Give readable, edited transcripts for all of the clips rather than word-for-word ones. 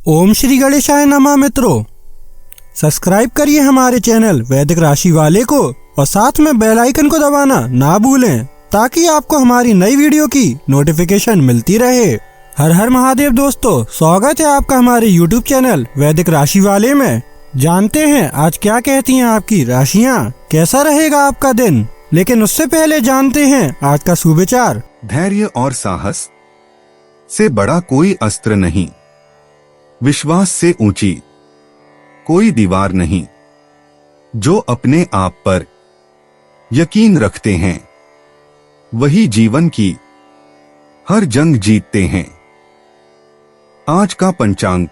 ओम श्री गणेशाय नमः। मित्रों, सब्सक्राइब करिए हमारे चैनल वैदिक राशि वाले को और साथ में बेल आइकन को दबाना ना भूलें ताकि आपको हमारी नई वीडियो की नोटिफिकेशन मिलती रहे। हर हर महादेव दोस्तों, स्वागत है आपका हमारे YouTube चैनल वैदिक राशि वाले में। जानते हैं आज क्या कहती हैं आपकी राशियां, कैसा रहेगा आपका दिन। लेकिन उससे पहले जानते हैं आज का सुविचार। धैर्य और साहस से बड़ा कोई अस्त्र नहीं, विश्वास से ऊंची कोई दीवार नहीं। जो अपने आप पर यकीन रखते हैं वही जीवन की हर जंग जीतते हैं। आज का पंचांग,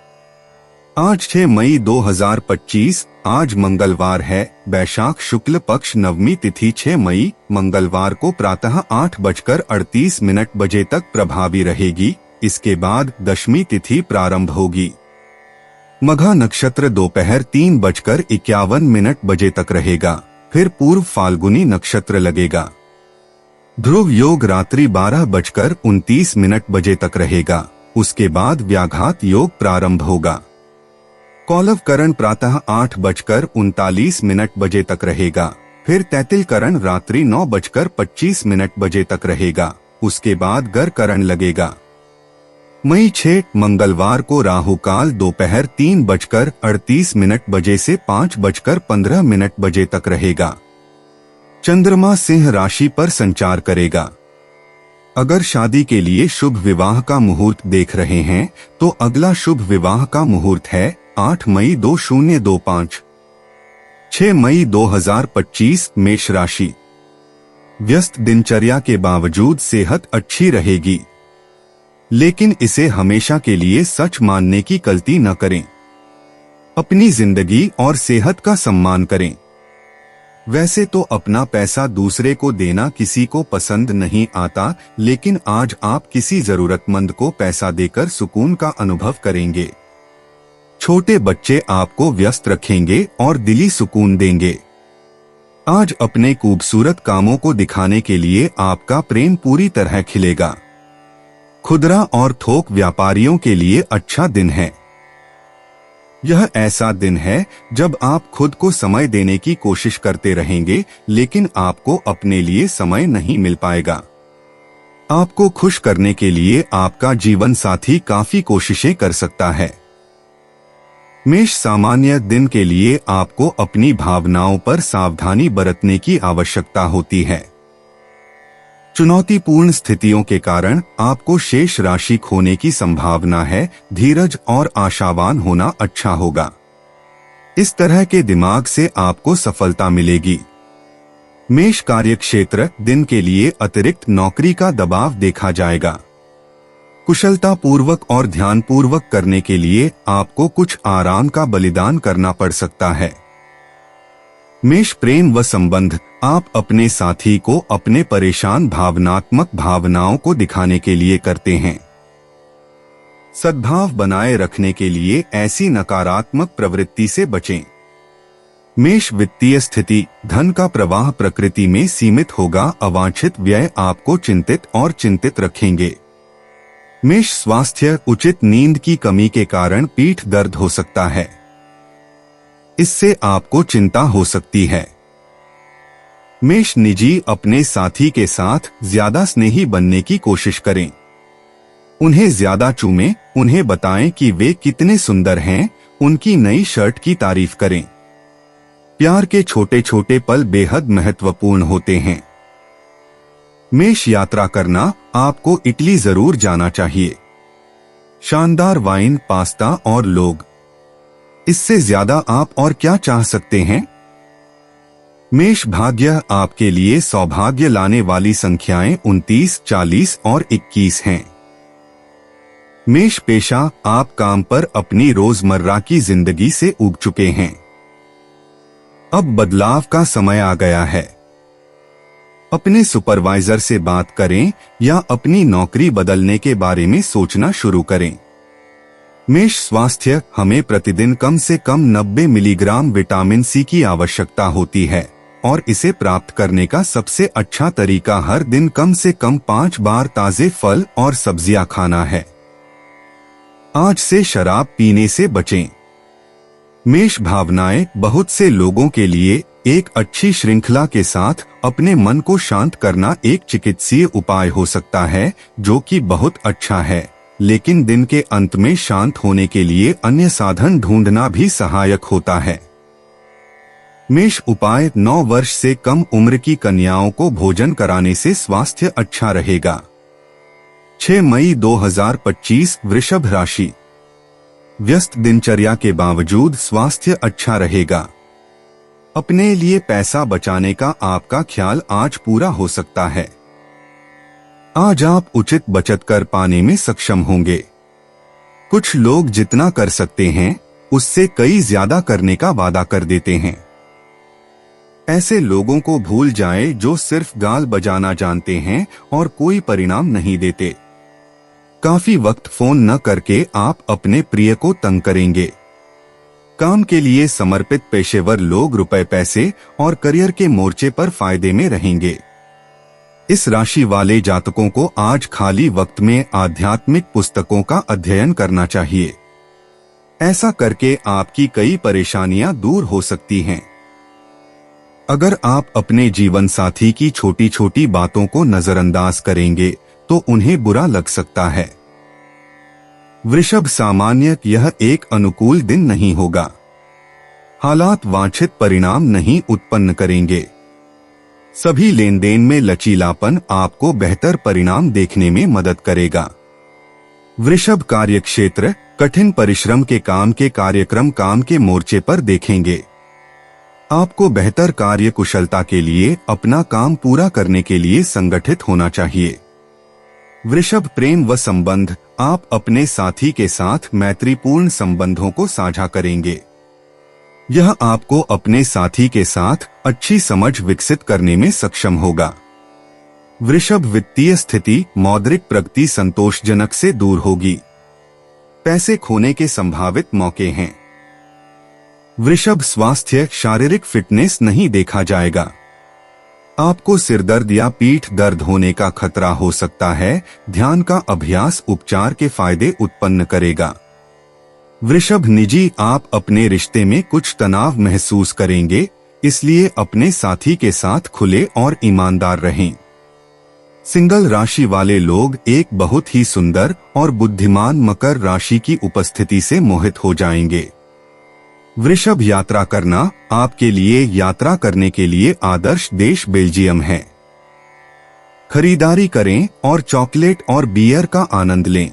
आज 6 मई 2025, आज मंगलवार है। वैशाख शुक्ल पक्ष नवमी तिथि 6 मई मंगलवार को प्रातः 8:38 बजे तक प्रभावी रहेगी। इसके बाद दशमी तिथि प्रारंभ होगी। मघा नक्षत्र दोपहर 3:51 बजे तक रहेगा। फिर पूर्व फाल्गुनी नक्षत्र लगेगा। ध्रुव योग रात्रि 12:29 बजे तक रहेगा। उसके बाद व्याघात योग प्रारंभ होगा। कौलव करण प्रातः 8:39 बजे तक रहेगा। फिर तैतिल करण रात्रि 9:25 बजे तक रहेगा। उसके बाद गर करण लगेगा। मई 6 मंगलवार को राहु काल दोपहर 3:38 बजे से 5:15 बजे तक रहेगा। चंद्रमा सिंह राशि पर संचार करेगा। अगर शादी के लिए शुभ विवाह का मुहूर्त देख रहे हैं तो अगला शुभ विवाह का मुहूर्त है 8 मई 2025। 6 मई 2025 मेष राशि। व्यस्त दिनचर्या के बावजूद सेहत अच्छी रहेगी, लेकिन इसे हमेशा के लिए सच मानने की गलती न करें। अपनी जिंदगी और सेहत का सम्मान करें। वैसे तो अपना पैसा दूसरे को देना किसी को पसंद नहीं आता, लेकिन आज आप किसी जरूरतमंद को पैसा देकर सुकून का अनुभव करेंगे। छोटे बच्चे आपको व्यस्त रखेंगे और दिली सुकून देंगे। आज अपने खूबसूरत कामों को दिखाने के लिए आपका प्रेम पूरी तरह खिलेगा। खुदरा और थोक व्यापारियों के लिए अच्छा दिन है। यह ऐसा दिन है जब आप खुद को समय देने की कोशिश करते रहेंगे, लेकिन आपको अपने लिए समय नहीं मिल पाएगा। आपको खुश करने के लिए आपका जीवन साथी काफी कोशिशें कर सकता है। मेष, सामान्य दिन के लिए आपको अपनी भावनाओं पर सावधानी बरतने की आवश्यकता होती है। चुनौतीपूर्ण स्थितियों के कारण आपको शेष राशि खोने की संभावना है। धीरज और आशावान होना अच्छा होगा। इस तरह के दिमाग से आपको सफलता मिलेगी। मेष, कार्यक्षेत्र दिन के लिए अतिरिक्त नौकरी का दबाव देखा जाएगा। कुशलता पूर्वक और ध्यानपूर्वक करने के लिए आपको कुछ आराम का बलिदान करना पड़ सकता है। मेष, प्रेम व संबंध, आप अपने साथी को अपने परेशान भावनात्मक भावनाओं को दिखाने के लिए करते हैं। सद्भाव बनाए रखने के लिए ऐसी नकारात्मक प्रवृत्ति से बचें। मेष, वित्तीय स्थिति, धन का प्रवाह प्रकृति में सीमित होगा। अवांछित व्यय आपको चिंतित और चिंतित रखेंगे। मेष, स्वास्थ्य, उचित नींद की कमी के कारण पीठ दर्द हो सकता है। इससे आपको चिंता हो सकती है। मेष, निजी, अपने साथी के साथ ज्यादा स्नेही बनने की कोशिश करें। उन्हें ज्यादा चूमें, उन्हें बताएं कि वे कितने सुंदर हैं, उनकी नई शर्ट की तारीफ करें। प्यार के छोटे छोटे पल बेहद महत्वपूर्ण होते हैं। मेष, यात्रा करना, आपको इटली जरूर जाना चाहिए। शानदार वाइन, पास्ता और लोग, इससे ज्यादा आप और क्या चाह सकते हैं। मेष, भाग्य, आपके लिए सौभाग्य लाने वाली संख्याएं 29, 40 और 21 हैं। मेष, पेशा, आप काम पर अपनी रोजमर्रा की जिंदगी से ऊब चुके हैं। अब बदलाव का समय आ गया है। अपने सुपरवाइजर से बात करें या अपनी नौकरी बदलने के बारे में सोचना शुरू करें। मेष, स्वास्थ्य, हमें प्रतिदिन कम से कम 90 मिलीग्राम विटामिन सी की आवश्यकता होती है और इसे प्राप्त करने का सबसे अच्छा तरीका हर दिन कम से कम 5 बार ताजे फल और सब्जियां खाना है। आज से शराब पीने से बचें। मेष भावनाएं बहुत से लोगों के लिए एक अच्छी श्रृंखला के साथ अपने मन को शांत करना एक चिकित्सीय उपाय हो सकता है, जो कि बहुत अच्छा है, लेकिन दिन के अंत में शांत होने के लिए अन्य साधन ढूंढना भी सहायक होता है। मेष उपाय 9 वर्ष से कम उम्र की कन्याओं को भोजन कराने से स्वास्थ्य अच्छा रहेगा। 6 मई 2025 वृषभ राशि। व्यस्त दिनचर्या के बावजूद स्वास्थ्य अच्छा रहेगा। अपने लिए पैसा बचाने का आपका ख्याल आज पूरा हो सकता है। आज आप उचित बचत कर पाने में सक्षम होंगे। कुछ लोग जितना कर सकते हैं उससे कई ज्यादा करने का वादा कर देते हैं। ऐसे लोगों को भूल जाएं जो सिर्फ गाल बजाना जानते हैं और कोई परिणाम नहीं देते। काफी वक्त फोन न करके आप अपने प्रिय को तंग करेंगे। काम के लिए समर्पित पेशेवर लोग रुपए पैसे और करियर के मोर्चे पर फायदे में रहेंगे। इस राशि वाले जातकों को आज खाली वक्त में आध्यात्मिक पुस्तकों का अध्ययन करना चाहिए। ऐसा करके आपकी कई परेशानियां दूर हो सकती हैं। अगर आप अपने जीवन साथी की छोटी छोटी बातों को नजरअंदाज करेंगे तो उन्हें बुरा लग सकता है। वृषभ सामान्य यह एक अनुकूल दिन नहीं होगा। हालात वांछित परिणाम नहीं उत्पन्न करेंगे। सभी लेन देन में लचीलापन आपको बेहतर परिणाम देखने में मदद करेगा। वृषभ कार्यक्षेत्र कठिन परिश्रम के कार्यक्रम काम के मोर्चे पर देखेंगे। आपको बेहतर कार्य कुशलता के लिए अपना काम पूरा करने के लिए संगठित होना चाहिए। वृषभ प्रेम व संबंध आप अपने साथी के साथ मैत्रीपूर्ण संबंधों को साझा करेंगे। यह आपको अपने साथी के साथ अच्छी समझ विकसित करने में सक्षम होगा। वृषभ वित्तीय स्थिति मौद्रिक प्रगति संतोषजनक से दूर होगी। पैसे खोने के संभावित मौके हैं। वृषभ स्वास्थ्य शारीरिक फिटनेस नहीं देखा जाएगा। आपको सिरदर्द या पीठ दर्द होने का खतरा हो सकता है। ध्यान का अभ्यास उपचार के फायदे उत्पन्न करेगा। वृषभ निजी आप अपने रिश्ते में कुछ तनाव महसूस करेंगे, इसलिए अपने साथी के साथ खुले और ईमानदार रहें। सिंगल राशि वाले लोग एक बहुत ही सुंदर और बुद्धिमान मकर राशि की उपस्थिति से मोहित हो जाएंगे। वृषभ यात्रा करना आपके लिए यात्रा करने के लिए आदर्श देश बेल्जियम है। खरीदारी करें और चॉकलेट और बियर का आनंद लें।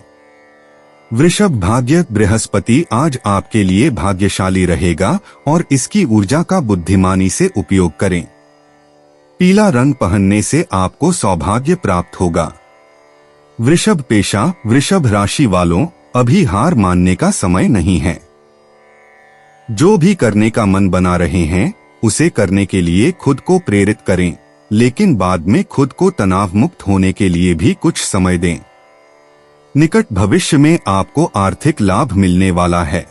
वृषभ भाग्य बृहस्पति आज आपके लिए भाग्यशाली रहेगा और इसकी ऊर्जा का बुद्धिमानी से उपयोग करें। पीला रंग पहनने से आपको सौभाग्य प्राप्त होगा। वृषभ पेशा वृषभ राशि वालों अभी हार मानने का समय नहीं है। जो भी करने का मन बना रहे हैं उसे करने के लिए खुद को प्रेरित करें, लेकिन बाद में खुद को तनाव मुक्त होने के लिए भी कुछ समय दें। निकट भविष्य में आपको आर्थिक लाभ मिलने वाला है।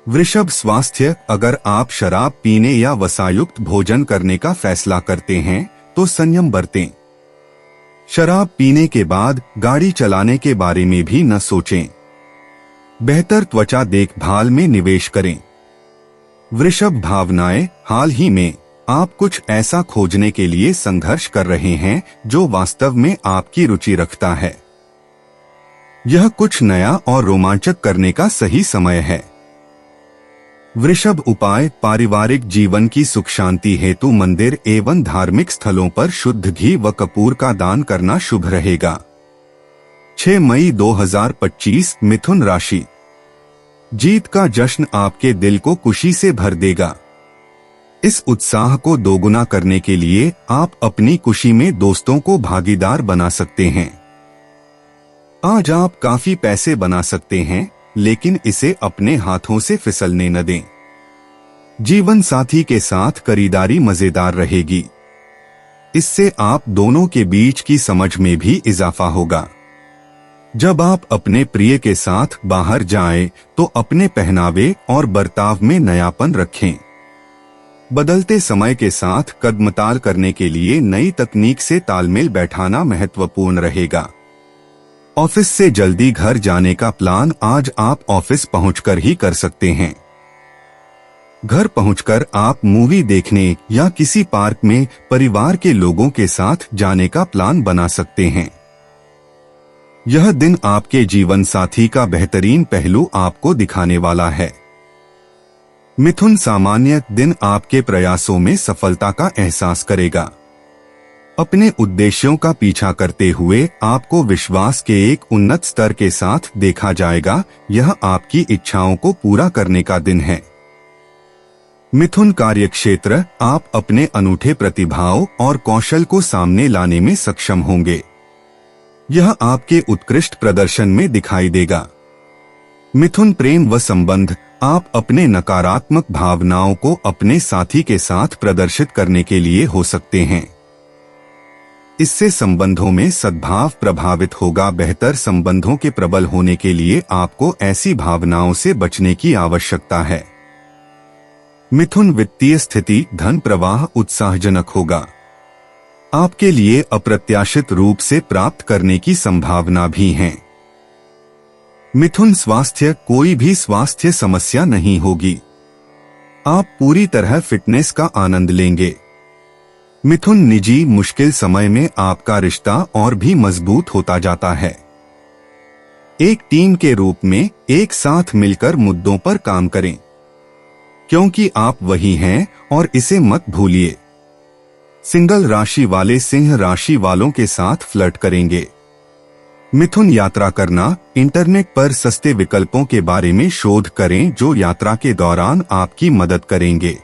वृषभ स्वास्थ्य अगर आप शराब पीने या वसायुक्त भोजन करने का फैसला करते हैं तो संयम बरतें। शराब पीने के बाद गाड़ी चलाने के बारे में भी न सोचें। बेहतर त्वचा देखभाल में निवेश करें। वृषभ भावनाएं हाल ही में आप कुछ ऐसा खोजने के लिए संघर्ष कर रहे हैं जो वास्तव में आपकी रुचि रखता है। यह कुछ नया और रोमांचक करने का सही समय है। वृषभ उपाय पारिवारिक जीवन की सुख शांति हेतु मंदिर एवं धार्मिक स्थलों पर शुद्ध घी व कपूर का दान करना शुभ रहेगा। 6 मई 2025 मिथुन राशि। जीत का जश्न आपके दिल को खुशी से भर देगा। इस उत्साह को दोगुना करने के लिए आप अपनी खुशी में दोस्तों को भागीदार बना सकते हैं। आज आप काफी पैसे बना सकते हैं, लेकिन इसे अपने हाथों से फिसलने न दें। जीवन साथी के साथ खरीदारी मजेदार रहेगी। इससे आप दोनों के बीच की समझ में भी इजाफा होगा। जब आप अपने प्रिय के साथ बाहर जाएं, तो अपने पहनावे और बर्ताव में नयापन रखें। बदलते समय के साथ कदमताल करने के लिए नई तकनीक से तालमेल बैठाना महत्वपूर्ण रहेगा। ऑफिस से जल्दी घर जाने का प्लान आज आप ऑफिस पहुंचकर ही कर सकते हैं। घर पहुंचकर आप मूवी देखने या किसी पार्क में परिवार के लोगों के साथ जाने का प्लान बना सकते हैं। यह दिन आपके जीवन साथी का बेहतरीन पहलू आपको दिखाने वाला है। मिथुन सामान्य दिन आपके प्रयासों में सफलता का एहसास करेगा। अपने उद्देश्यों का पीछा करते हुए आपको विश्वास के एक उन्नत स्तर के साथ देखा जाएगा। यह आपकी इच्छाओं को पूरा करने का दिन है। मिथुन कार्यक्षेत्र, आप अपने अनूठे प्रतिभाओं और कौशल को सामने लाने में सक्षम होंगे। यह आपके उत्कृष्ट प्रदर्शन में दिखाई देगा। मिथुन प्रेम व संबंध, आप अपने नकारात्मक भावनाओं को अपने साथी के साथ प्रदर्शित करने के लिए हो सकते हैं। इससे संबंधों में सद्भाव प्रभावित होगा। बेहतर संबंधों के प्रबल होने के लिए आपको ऐसी भावनाओं से बचने की आवश्यकता है। मिथुन वित्तीय स्थिति, धन प्रवाह उत्साहजनक होगा। आपके लिए अप्रत्याशित रूप से प्राप्त करने की संभावना भी है। मिथुन स्वास्थ्य, कोई भी स्वास्थ्य समस्या नहीं होगी। आप पूरी तरह फिटनेस का आनंद लेंगे। मिथुन निजी, मुश्किल समय में आपका रिश्ता और भी मजबूत होता जाता है। एक टीम के रूप में एक साथ मिलकर मुद्दों पर काम करें, क्योंकि आप वही हैं और इसे मत भूलिए। सिंगल राशि वाले सिंह राशि वालों के साथ फ्लर्ट करेंगे। मिथुन यात्रा करना, इंटरनेट पर सस्ते विकल्पों के बारे में शोध करें जो यात्रा के दौरान आपकी मदद करेंगे।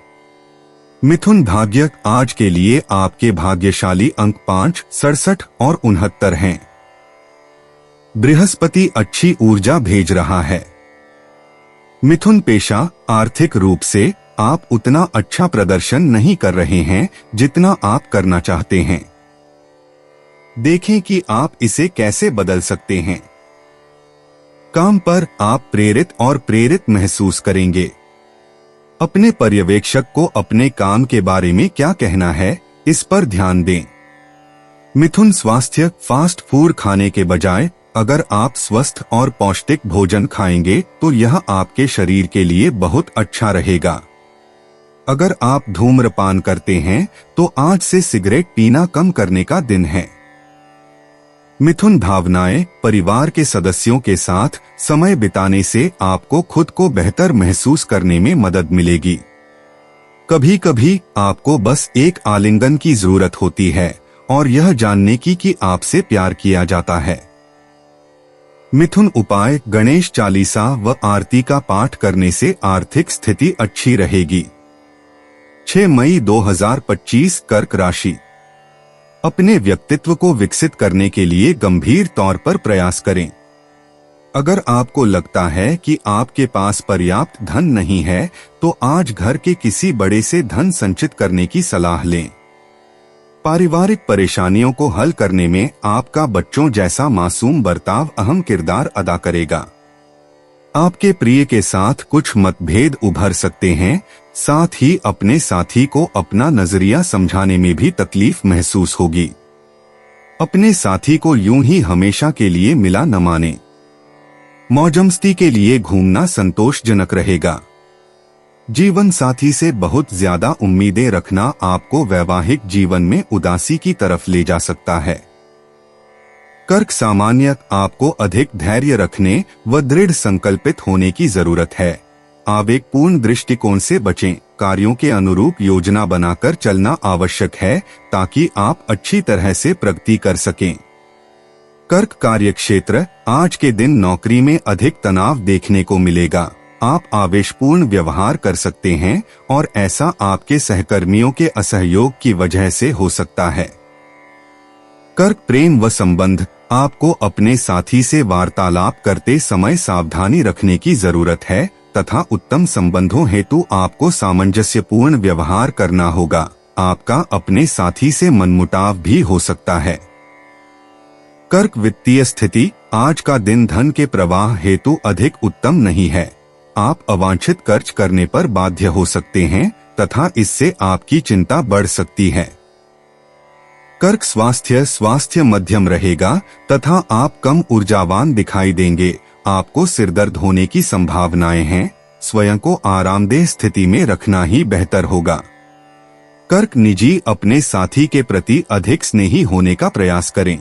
मिथुन भाग्य, आज के लिए आपके भाग्यशाली अंक 5, 67 और 69 हैं। बृहस्पति अच्छी ऊर्जा भेज रहा है। मिथुन पेशा, आर्थिक रूप से आप उतना अच्छा प्रदर्शन नहीं कर रहे हैं जितना आप करना चाहते हैं। देखें कि आप इसे कैसे बदल सकते हैं। काम पर आप प्रेरित और प्रेरित महसूस करेंगे। अपने पर्यवेक्षक को अपने काम के बारे में क्या कहना है, इस पर ध्यान दें। मिथुन स्वास्थ्य, फास्ट फूड खाने के बजाय अगर आप स्वस्थ और पौष्टिक भोजन खाएंगे तो यह आपके शरीर के लिए बहुत अच्छा रहेगा। अगर आप धूम्रपान करते हैं तो आज से सिगरेट पीना कम करने का दिन है। मिथुन भावनाएं, परिवार के सदस्यों के साथ समय बिताने से आपको खुद को बेहतर महसूस करने में मदद मिलेगी। कभी कभी आपको बस एक आलिंगन की जरूरत होती है और यह जानने की कि आपसे प्यार किया जाता है। मिथुन उपाय, गणेश चालीसा व आरती का पाठ करने से आर्थिक स्थिति अच्छी रहेगी। 6 मई 2025 कर्क राशि, अपने व्यक्तित्व को विकसित करने के लिए गंभीर तौर पर प्रयास करें। अगर आपको लगता है कि आपके पास पर्याप्त धन नहीं है तो आज घर के किसी बड़े से धन संचित करने की सलाह लें। पारिवारिक परेशानियों को हल करने में आपका बच्चों जैसा मासूम बर्ताव अहम किरदार अदा करेगा। आपके प्रिय के साथ कुछ मतभेद उभर सकते हैं, साथ ही अपने साथी को अपना नजरिया समझाने में भी तकलीफ महसूस होगी। अपने साथी को यूं ही हमेशा के लिए मिला न माने। मौजमस्ती के लिए घूमना संतोषजनक रहेगा। जीवन साथी से बहुत ज्यादा उम्मीदें रखना आपको वैवाहिक जीवन में उदासी की तरफ ले जा सकता है। कर्क सामान्य, आपको अधिक धैर्य रखने व दृढ़ संकल्पित होने की जरूरत है। आवेगपूर्ण दृष्टिकोण से बचें। कार्यों के अनुरूप योजना बनाकर चलना आवश्यक है ताकि आप अच्छी तरह से प्रगति कर सकें। कर्क कार्यक्षेत्र, आज के दिन नौकरी में अधिक तनाव देखने को मिलेगा। आप आवेशपूर्ण व्यवहार कर सकते हैं और ऐसा आपके सहकर्मियों के असहयोग की वजह से हो सकता है। कर्क प्रेम व संबंध, आपको अपने साथी से वार्तालाप करते समय सावधानी रखने की जरूरत है तथा उत्तम संबंधों हेतु आपको सामंजस्यपूर्ण व्यवहार करना होगा। आपका अपने साथी से मनमुटाव भी हो सकता है। कर्क वित्तीय स्थिति, आज का दिन धन के प्रवाह हेतु अधिक उत्तम नहीं है। आप अवांछित खर्च करने पर बाध्य हो सकते हैं तथा इससे आपकी चिंता बढ़ सकती है। कर्क स्वास्थ्य मध्यम रहेगा तथा आप कम ऊर्जावान दिखाई देंगे। आपको सिरदर्द होने की संभावनाएं हैं। स्वयं को आरामदेह स्थिति में रखना ही बेहतर होगा। कर्क निजी अपने साथी के प्रति अधिक स्नेही होने का प्रयास करें।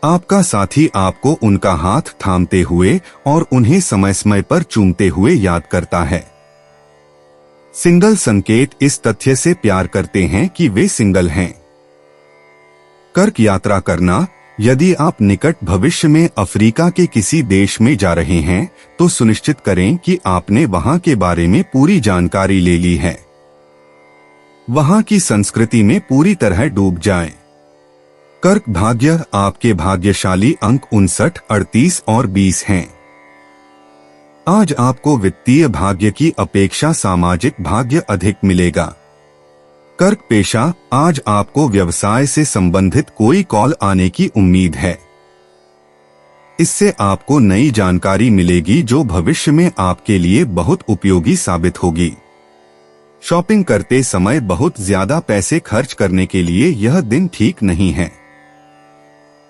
आपका साथी आपको उनका हाथ थामते हुए और उन्हें समय समय पर चूमते हुए याद करता है। सिंगल संकेत इस तथ्य से प्यार करते हैं कि वे सिंगल हैं। कर्क यात्रा करना। यदि आप निकट भविष्य में अफ्रीका के किसी देश में जा रहे हैं तो सुनिश्चित करें कि आपने वहां के बारे में पूरी जानकारी ले ली है। वहां की संस्कृति में पूरी तरह डूब जाएं। कर्क भाग्य। आपके भाग्यशाली अंक 59, 38 और 20 हैं। आज आपको वित्तीय भाग्य की अपेक्षा सामाजिक भाग्य अधिक मिलेगा। कर्क पेशा। आज आपको व्यवसाय से संबंधित कोई कॉल आने की उम्मीद है। इससे आपको नई जानकारी मिलेगी जो भविष्य में आपके लिए बहुत उपयोगी साबित होगी। शॉपिंग करते समय बहुत ज्यादा पैसे खर्च करने के लिए यह दिन ठीक नहीं है।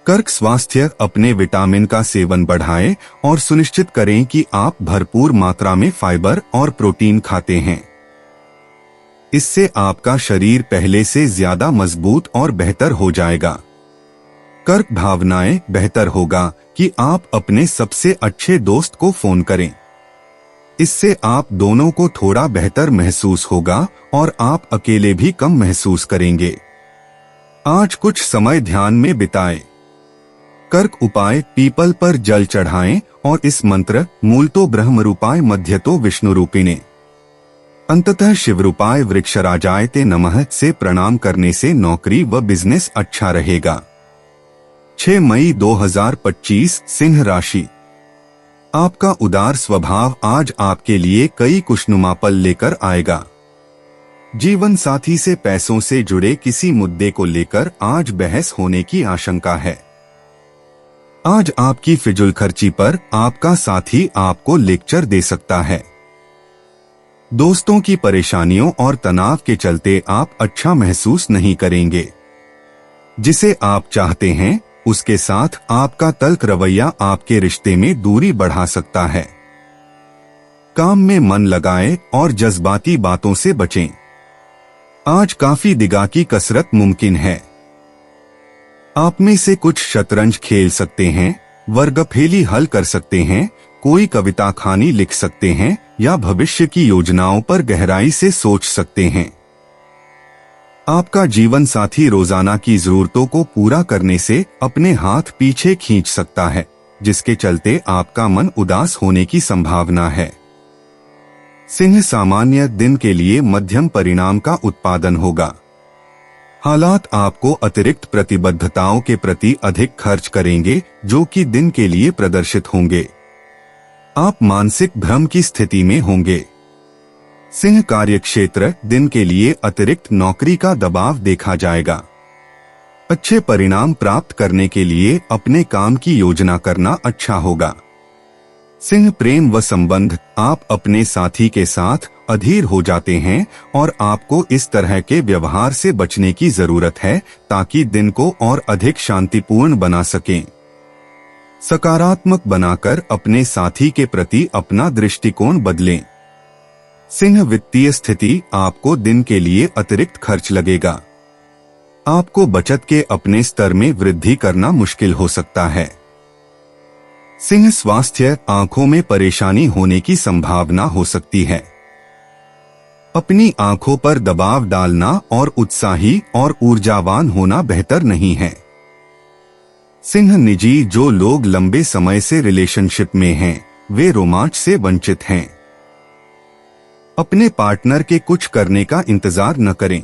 कर्क स्वास्थ्य। अपने विटामिन का सेवन बढ़ाएं और सुनिश्चित करें कि आप भरपूर मात्रा में फाइबर और प्रोटीन खाते हैं। इससे आपका शरीर पहले से ज्यादा मजबूत और बेहतर हो जाएगा। कर्क भावनाएं। बेहतर होगा कि आप अपने सबसे अच्छे दोस्त को फोन करें। इससे आप दोनों को थोड़ा बेहतर महसूस होगा और आप अकेले भी कम महसूस करेंगे। आज कुछ समय ध्यान में बिताएं। कर्क उपाय। पीपल पर जल चढ़ाएं और इस मंत्र मूलतो ब्रह्मरूपाय मध्यतो विष्णुरूपिणे अंततः शिवरूपाय वृक्षराजायते नमः से प्रणाम करने से नौकरी व बिजनेस अच्छा रहेगा। 6 मई 2025 सिंह राशि। आपका उदार स्वभाव आज आपके लिए कई खुशनुमा पल लेकर आएगा। जीवन साथी से पैसों से जुड़े किसी मुद्दे को लेकर आज बहस होने की आशंका है। आज आपकी फिजूल खर्ची पर आपका साथी आपको लेक्चर दे सकता है। दोस्तों की परेशानियों और तनाव के चलते आप अच्छा महसूस नहीं करेंगे। जिसे आप चाहते हैं उसके साथ आपका तल्ख रवैया आपके रिश्ते में दूरी बढ़ा सकता है। काम में मन लगाएं और जज्बाती बातों से बचें। आज काफी दिगा की कसरत मुमकिन है। आप में से कुछ शतरंज खेल सकते हैं, वर्गफेली हल कर सकते हैं, कोई कविता कहानी लिख सकते हैं या भविष्य की योजनाओं पर गहराई से सोच सकते हैं। आपका जीवन साथी रोजाना की जरूरतों को पूरा करने से अपने हाथ पीछे खींच सकता है, जिसके चलते आपका मन उदास होने की संभावना है। सिंह सामान्य दिन के लिए मध्यम परिणाम का उत्पादन होगा। हालात आपको अतिरिक्त प्रतिबद्धताओं के प्रति अधिक खर्च करेंगे जो कि दिन के लिए प्रदर्शित होंगे। आप मानसिक भ्रम की स्थिति में होंगे। सिंह कार्यक्षेत्र दिन के लिए अतिरिक्त नौकरी का दबाव देखा जाएगा। अच्छे परिणाम प्राप्त करने के लिए अपने काम की योजना करना अच्छा होगा। सिंह प्रेम व संबंध। आप अपने साथी के साथ अधीर हो जाते हैं और आपको इस तरह के व्यवहार से बचने की जरूरत है ताकि दिन को और अधिक शांतिपूर्ण बना सकें। सकारात्मक बनाकर अपने साथी के प्रति अपना दृष्टिकोण बदलें। सिंह वित्तीय स्थिति। आपको दिन के लिए अतिरिक्त खर्च लगेगा। आपको बचत के अपने स्तर में वृद्धि करना मुश्किल हो सकता है। सिंह स्वास्थ्य। आंखों में परेशानी होने की संभावना हो सकती है। अपनी आंखों पर दबाव डालना और उत्साही और ऊर्जावान होना बेहतर नहीं है। सिंह निजी। जो लोग लंबे समय से रिलेशनशिप में हैं, वे रोमांच से वंचित हैं। अपने पार्टनर के कुछ करने का इंतजार न करें।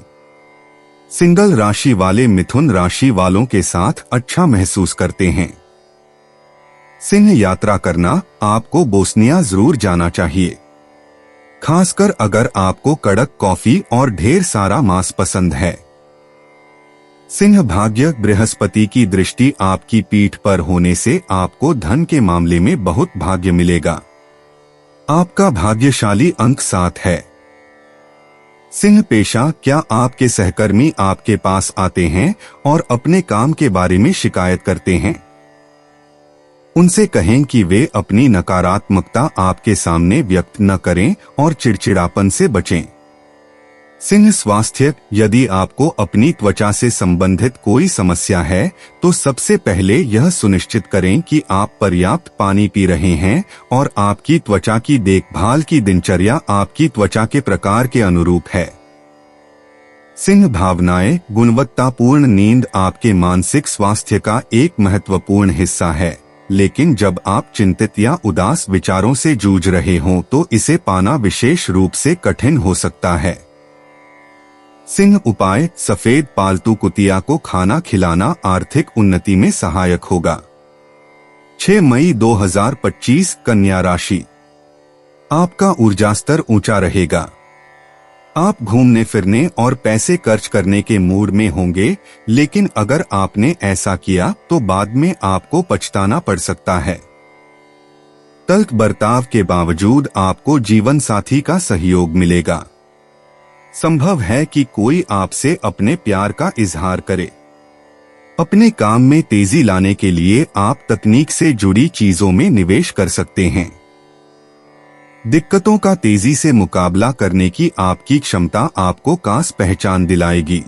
सिंगल राशि वाले मिथुन राशि वालों के साथ अच्छा महसूस करते हैं। सिंह यात्रा करना। आपको बोस्निया जरूर जाना चाहिए, खासकर अगर आपको कड़क कॉफी और ढेर सारा मांस पसंद है। सिंह भाग्य। बृहस्पति की दृष्टि आपकी पीठ पर होने से आपको धन के मामले में बहुत भाग्य मिलेगा। आपका भाग्यशाली अंक 7 है। सिंह पेशा, क्या आपके सहकर्मी आपके पास आते हैं और अपने काम के बारे में शिकायत करते हैं? उनसे कहें कि वे अपनी नकारात्मकता आपके सामने व्यक्त न करें और चिड़चिड़ापन से बचें। सिंह स्वास्थ्य, यदि आपको अपनी त्वचा से संबंधित कोई समस्या है तो सबसे पहले यह सुनिश्चित करें कि आप पर्याप्त पानी पी रहे हैं और आपकी त्वचा की देखभाल की दिनचर्या आपकी त्वचा के प्रकार के अनुरूप है। सिंह भावनाएं, गुणवत्तापूर्ण नींद आपके मानसिक स्वास्थ्य का एक महत्वपूर्ण हिस्सा है, लेकिन जब आप चिंतित या उदास विचारों से जूझ रहे हों तो इसे पाना विशेष रूप से कठिन हो सकता है। सिंह उपाय, सफेद पालतू कुतिया को खाना खिलाना आर्थिक उन्नति में सहायक होगा। 6 मई 2025 कन्या राशि। आपका ऊर्जा स्तर ऊंचा रहेगा। आप घूमने फिरने और पैसे खर्च करने के मूड में होंगे, लेकिन अगर आपने ऐसा किया तो बाद में आपको पछताना पड़ सकता है। तल्ख बर्ताव के बावजूद आपको जीवन साथी का सहयोग मिलेगा। संभव है कि कोई आपसे अपने प्यार का इजहार करे। अपने काम में तेजी लाने के लिए आप तकनीक से जुड़ी चीजों में निवेश कर सकते हैं। दिक्कतों का तेजी से मुकाबला करने की आपकी क्षमता आपको खास पहचान दिलाएगी।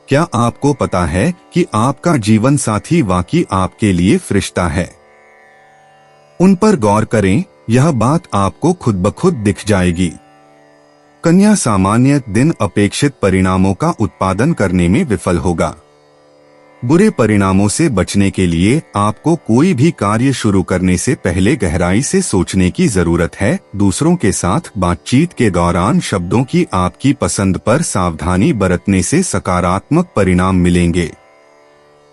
क्या आपको पता है कि आपका जीवन साथी वाकई आपके लिए फरिश्ता है? उन पर गौर करें, यह बात आपको खुद ब खुद दिख जाएगी। कन्या सामान्य दिन अपेक्षित परिणामों का उत्पादन करने में विफल होगा। बुरे परिणामों से बचने के लिए आपको कोई भी कार्य शुरू करने से पहले गहराई से सोचने की जरूरत है। दूसरों के साथ बातचीत के दौरान शब्दों की आपकी पसंद पर सावधानी बरतने से सकारात्मक परिणाम मिलेंगे।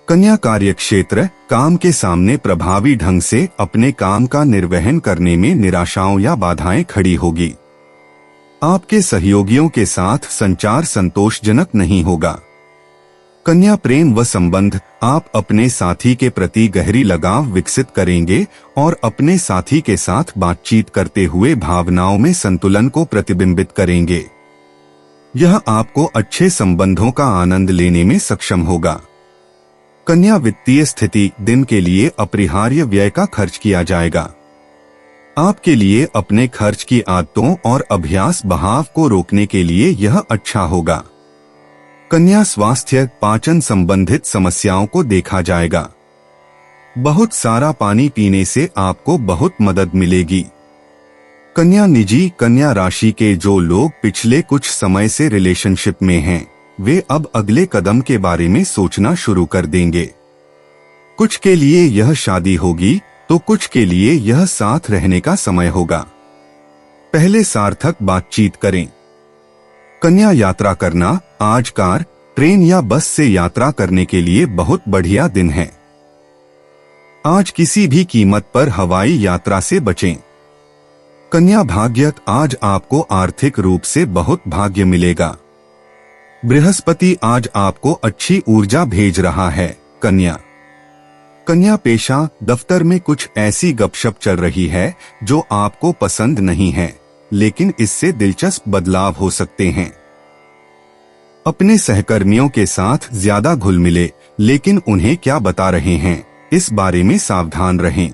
कन्या कार्यक्षेत्र, काम के सामने प्रभावी ढंग से अपने काम का निर्वहन करने में निराशाओं या बाधाएं खड़ी होगी। आपके सहयोगियों के साथ संचार संतोषजनक नहीं होगा। कन्या प्रेम व संबंध, आप अपने साथी के प्रति गहरी लगाव विकसित करेंगे और अपने साथी के साथ बातचीत करते हुए भावनाओं में संतुलन को प्रतिबिंबित करेंगे। यह आपको अच्छे संबंधों का आनंद लेने में सक्षम होगा। कन्या वित्तीय स्थिति, दिन के लिए अपरिहार्य व्यय का खर्च किया जाएगा। आपके लिए अपने खर्च की आदतों और अभ्यास बहाव को रोकने के लिए यह अच्छा होगा। कन्या स्वास्थ्य, पाचन संबंधित समस्याओं को देखा जाएगा। बहुत सारा पानी पीने से आपको बहुत मदद मिलेगी। कन्या निजी, कन्या राशि के जो लोग पिछले कुछ समय से रिलेशनशिप में हैं, वे अब अगले कदम के बारे में सोचना शुरू कर देंगे। कुछ के लिए यह शादी होगी तो कुछ के लिए यह साथ रहने का समय होगा। पहले सार्थक बातचीत करें। कन्या यात्रा करना, आज कार, ट्रेन या बस से यात्रा करने के लिए बहुत बढ़िया दिन है। आज किसी भी कीमत पर हवाई यात्रा से बचें। कन्या भाग्य, आज आपको आर्थिक रूप से बहुत भाग्य मिलेगा। बृहस्पति आज आपको अच्छी ऊर्जा भेज रहा है। कन्या पेशा, दफ्तर में कुछ ऐसी गपशप चल रही है जो आपको पसंद नहीं है, लेकिन इससे दिलचस्प बदलाव हो सकते हैं। अपने सहकर्मियों के साथ ज्यादा घुल मिले, लेकिन उन्हें क्या बता रहे हैं इस बारे में सावधान रहें।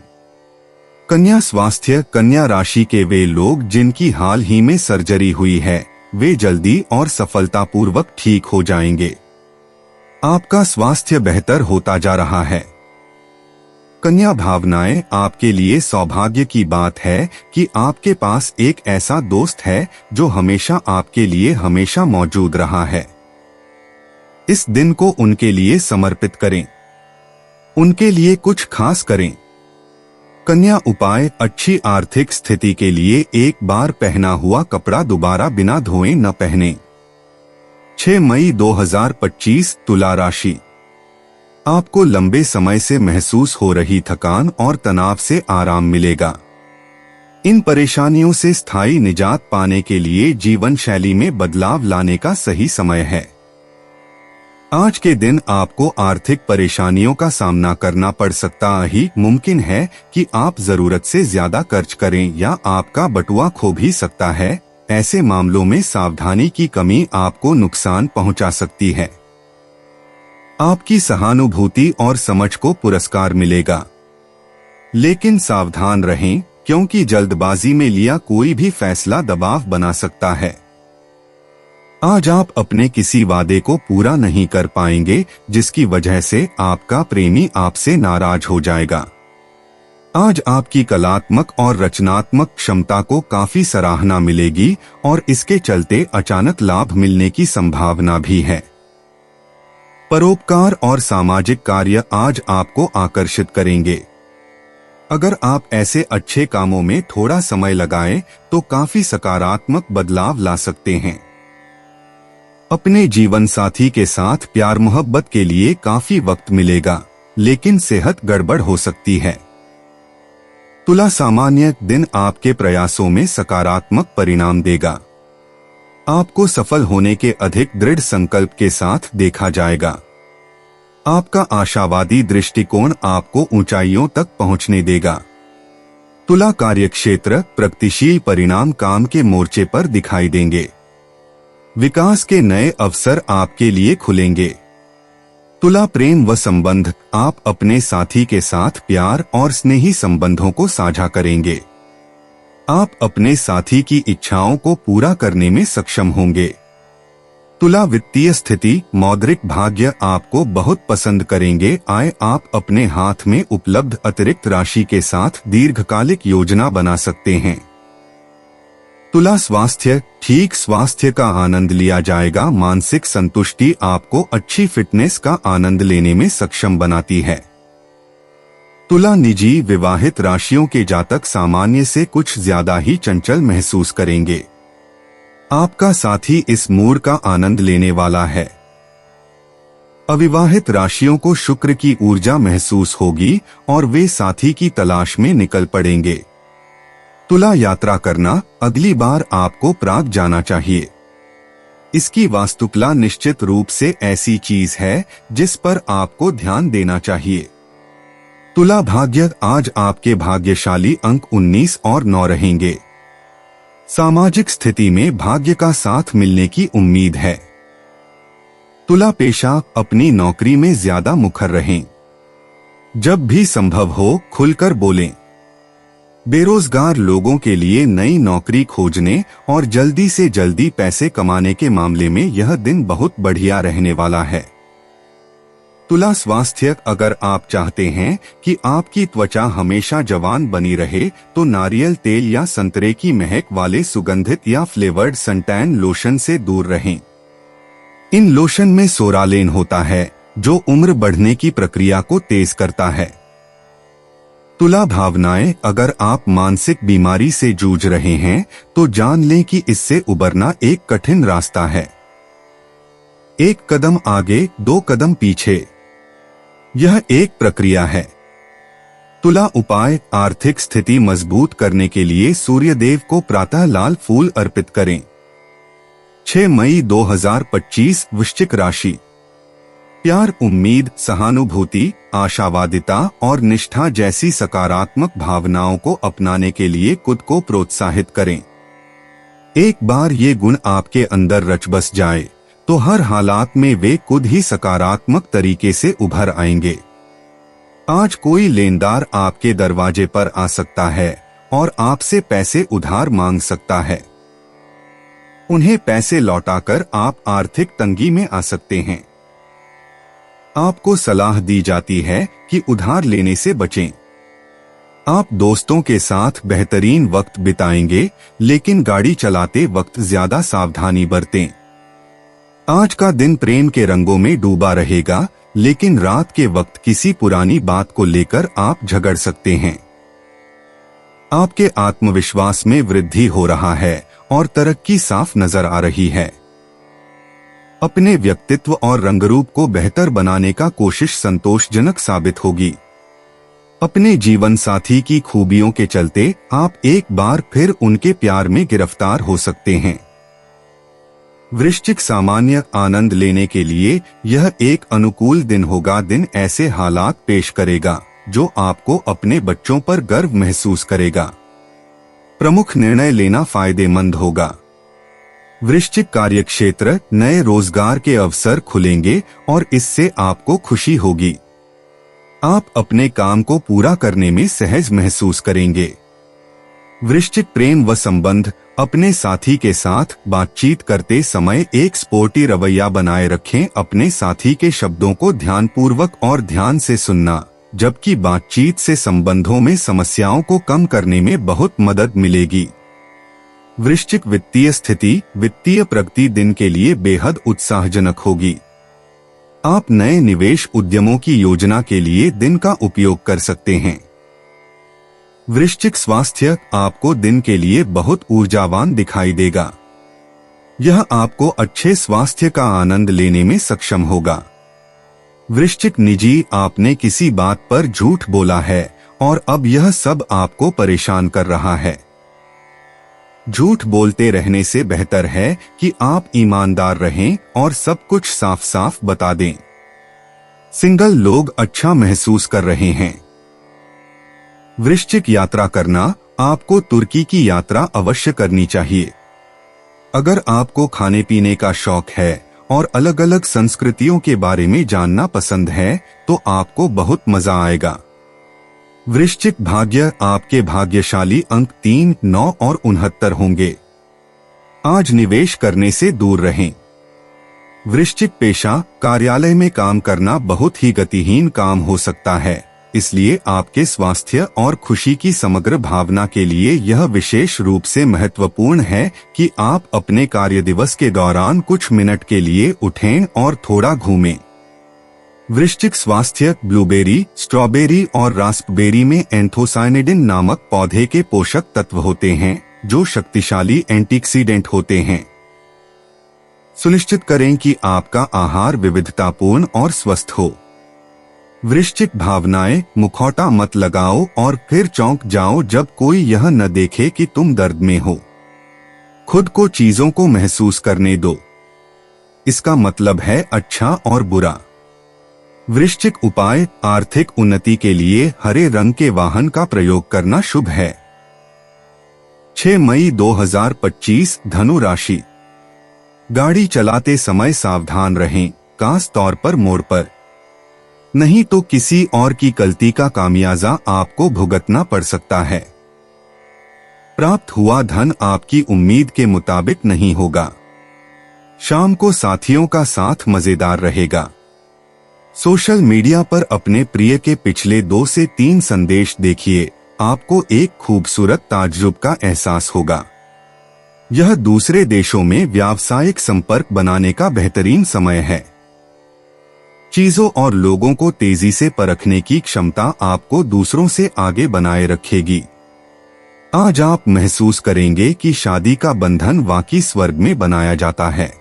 कन्या स्वास्थ्य, कन्या राशि के वे लोग जिनकी हाल ही में सर्जरी हुई है, वे जल्दी और सफलतापूर्वक ठीक हो जाएंगे। आपका स्वास्थ्य बेहतर होता जा रहा है। कन्या भावनाएं, आपके लिए सौभाग्य की बात है कि आपके पास एक ऐसा दोस्त है जो हमेशा आपके लिए हमेशा मौजूद रहा है। इस दिन को उनके लिए समर्पित करें। उनके लिए कुछ खास करें। कन्या उपाय, अच्छी आर्थिक स्थिति के लिए एक बार पहना हुआ कपड़ा दोबारा बिना धोए न पहने। 6 मई 2025 तुला राशि। आपको लंबे समय से महसूस हो रही थकान और तनाव से आराम मिलेगा। इन परेशानियों से स्थायी निजात पाने के लिए जीवन शैली में बदलाव लाने का सही समय है। आज के दिन आपको आर्थिक परेशानियों का सामना करना पड़ सकता ही मुमकिन है कि आप जरूरत से ज्यादा खर्च करें या आपका बटुआ खो भी सकता है। ऐसे मामलों में सावधानी की कमी आपको नुकसान पहुंचा सकती है। आपकी सहानुभूति और समझ को पुरस्कार मिलेगा, लेकिन सावधान रहें क्योंकि जल्दबाजी में लिया कोई भी फैसला दबाव बना सकता है। आज आप अपने किसी वादे को पूरा नहीं कर पाएंगे, जिसकी वजह से आपका प्रेमी आपसे नाराज हो जाएगा। आज आपकी कलात्मक और रचनात्मक क्षमता को काफी सराहना मिलेगी और इसके चलते अचानक लाभ मिलने की संभावना भी है। परोपकार और सामाजिक कार्य आज आपको आकर्षित करेंगे। अगर आप ऐसे अच्छे कामों में थोड़ा समय लगाएं तो काफी सकारात्मक बदलाव ला सकते हैं। अपने जीवन साथी के साथ प्यार मोहब्बत के लिए काफी वक्त मिलेगा, लेकिन सेहत गड़बड़ हो सकती है। तुला, सामान्य दिन आपके प्रयासों में सकारात्मक परिणाम देगा। आपको सफल होने के अधिक दृढ़ संकल्प के साथ देखा जाएगा। आपका आशावादी दृष्टिकोण आपको ऊंचाइयों तक पहुंचने देगा। तुला, कार्यक्षेत्र प्रगतिशील परिणाम काम के मोर्चे पर दिखाई देंगे। विकास के नए अवसर आपके लिए खुलेंगे। तुला, प्रेम व संबंध, आप अपने साथी के साथ प्यार और स्नेही संबंधों को साझा करेंगे। आप अपने साथी की इच्छाओं को पूरा करने में सक्षम होंगे। तुला, वित्तीय स्थिति, मौद्रिक भाग्य आपको बहुत पसंद करेंगे। आय, आप अपने हाथ में उपलब्ध अतिरिक्त राशि के साथ दीर्घकालिक योजना बना सकते हैं। तुला, स्वास्थ्य, ठीक स्वास्थ्य का आनंद लिया जाएगा। मानसिक संतुष्टि आपको अच्छी फिटनेस का आनंद लेने में सक्षम बनाती है। तुला, निजी विवाहित राशियों के जातक सामान्य से कुछ ज्यादा ही चंचल महसूस करेंगे। आपका साथी इस मूड का आनंद लेने वाला है। अविवाहित राशियों को शुक्र की ऊर्जा महसूस होगी और वे साथी की तलाश में निकल पड़ेंगे। तुला, यात्रा करना, अगली बार आपको प्राग जाना चाहिए। इसकी वास्तुकला निश्चित रूप से ऐसी चीज है जिस पर आपको ध्यान देना चाहिए। तुला, भाग्य, आज आपके भाग्यशाली अंक 19 और 9 रहेंगे। सामाजिक स्थिति में भाग्य का साथ मिलने की उम्मीद है। तुला, पेशा, अपनी नौकरी में ज्यादा मुखर रहें। जब भी संभव हो खुलकर बोलें। बेरोजगार लोगों के लिए नई नौकरी खोजने और जल्दी से जल्दी पैसे कमाने के मामले में यह दिन बहुत बढ़िया रहने वाला है। तुला, स्वास्थ्य, अगर आप चाहते हैं कि आपकी त्वचा हमेशा जवान बनी रहे तो नारियल तेल या संतरे की महक वाले सुगंधित या फ्लेवर्ड सनटैन लोशन से दूर रहें। इन लोशन में सोरालेन होता है जो उम्र बढ़ने की प्रक्रिया को तेज करता है। तुला, भावनाएं, अगर आप मानसिक बीमारी से जूझ रहे हैं तो जान लें कि इससे उबरना एक कठिन रास्ता है। एक कदम आगे, 2 कदम पीछे, यह एक प्रक्रिया है। तुला, उपाय, आर्थिक स्थिति मजबूत करने के लिए सूर्यदेव को प्रातः लाल फूल अर्पित करें। 6 मई 2025, वृश्चिक राशि। प्यार, उम्मीद, सहानुभूति, आशावादिता और निष्ठा जैसी सकारात्मक भावनाओं को अपनाने के लिए खुद को प्रोत्साहित करें। एक बार ये गुण आपके अंदर रच बस जाए तो हर हालात में वे खुद ही सकारात्मक तरीके से उभर आएंगे। आज कोई लेनदार आपके दरवाजे पर आ सकता है और आपसे पैसे उधार मांग सकता है। उन्हें पैसे लौटाकर आप आर्थिक तंगी में आ सकते हैं। आपको सलाह दी जाती है कि उधार लेने से बचें। आप दोस्तों के साथ बेहतरीन वक्त बिताएंगे, लेकिन गाड़ी चलाते वक्त ज्यादा सावधानी बरतें। आज का दिन प्रेम के रंगों में डूबा रहेगा, लेकिन रात के वक्त किसी पुरानी बात को लेकर आप झगड़ सकते हैं। आपके आत्मविश्वास में वृद्धि हो रहा है और तरक्की साफ नजर आ रही है। अपने व्यक्तित्व और रंगरूप को बेहतर बनाने का कोशिश संतोषजनक साबित होगी। अपने जीवन साथी की खूबियों के चलते आप एक बार फिर उनके प्यार में गिरफ्तार हो सकते हैं। वृश्चिक, सामान्य आनंद लेने के लिए यह एक अनुकूल दिन होगा। दिन ऐसे हालात पेश करेगा जो आपको अपने बच्चों पर गर्व महसूस करेगा। प्रमुख निर्णय लेना फायदेमंद होगा। वृश्चिक कार्यक्षेत्र, नए रोजगार के अवसर खुलेंगे और इससे आपको खुशी होगी। आप अपने काम को पूरा करने में सहज महसूस करेंगे। वृश्चिक प्रेम व संबंध, अपने साथी के साथ बातचीत करते समय एक स्पोर्टी रवैया बनाए रखें। अपने साथी के शब्दों को ध्यानपूर्वक और ध्यान से सुनना, जबकि बातचीत से संबंधों में समस्याओं को कम करने में बहुत मदद मिलेगी। वृश्चिक वित्तीय स्थिति, वित्तीय प्रगति दिन के लिए बेहद उत्साहजनक होगी। आप नए निवेश उद्यमों की योजना के लिए दिन का उपयोग कर सकते हैं। वृश्चिक स्वास्थ्य, आपको दिन के लिए बहुत ऊर्जावान दिखाई देगा। यह आपको अच्छे स्वास्थ्य का आनंद लेने में सक्षम होगा। वृश्चिक निजी, आपने किसी बात पर झूठ बोला है और अब यह सब आपको परेशान कर रहा है। झूठ बोलते रहने से बेहतर है कि आप ईमानदार रहें और सब कुछ साफ साफ बता दें। सिंगल लोग अच्छा महसूस कर रहे हैं। वृश्चिक यात्रा करना, आपको तुर्की की यात्रा अवश्य करनी चाहिए। अगर आपको खाने पीने का शौक है और अलग अलग संस्कृतियों के बारे में जानना पसंद है तो आपको बहुत मजा आएगा। वृश्चिक भाग्य, आपके भाग्यशाली अंक 3, 9 और 69 होंगे। आज निवेश करने से दूर रहें। वृश्चिक पेशा, कार्यालय में काम करना बहुत ही गतिहीन काम हो सकता है, इसलिए आपके स्वास्थ्य और खुशी की समग्र भावना के लिए यह विशेष रूप से महत्वपूर्ण है कि आप अपने कार्य दिवस के दौरान कुछ मिनट के लिए उठें और थोड़ा घूमें। वृश्चिक स्वास्थ्य, ब्लूबेरी, स्ट्रॉबेरी और रास्पबेरी में एंथोसायनिडिन नामक पौधे के पोषक तत्व होते हैं जो शक्तिशाली एंटीऑक्सीडेंट होते हैं। सुनिश्चित करें कि आपका आहार विविधतापूर्ण और स्वस्थ हो। वृश्चिक भावनाएं, मुखौटा मत लगाओ और फिर चौंक जाओ जब कोई यह न देखे कि तुम दर्द में हो। खुद को चीजों को महसूस करने दो, इसका मतलब है अच्छा और बुरा। वृश्चिक उपाय, आर्थिक उन्नति के लिए हरे रंग के वाहन का प्रयोग करना शुभ है। 6 मई 2025, धनु राशि। गाड़ी चलाते समय सावधान रहें, खास तौर पर मोड़ पर, नहीं तो किसी और की गलती का खामियाजा आपको भुगतना पड़ सकता है। प्राप्त हुआ धन आपकी उम्मीद के मुताबिक नहीं होगा। शाम को साथियों का साथ मजेदार रहेगा। सोशल मीडिया पर अपने प्रिय के पिछले 2 से 3 संदेश देखिए, आपको एक खूबसूरत ताज्जुब का एहसास होगा। यह दूसरे देशों में व्यावसायिक संपर्क बनाने का बेहतरीन समय है। चीजों और लोगों को तेजी से परखने की क्षमता आपको दूसरों से आगे बनाए रखेगी। आज आप महसूस करेंगे कि शादी का बंधन वाकई स्वर्ग में बनाया जाता है।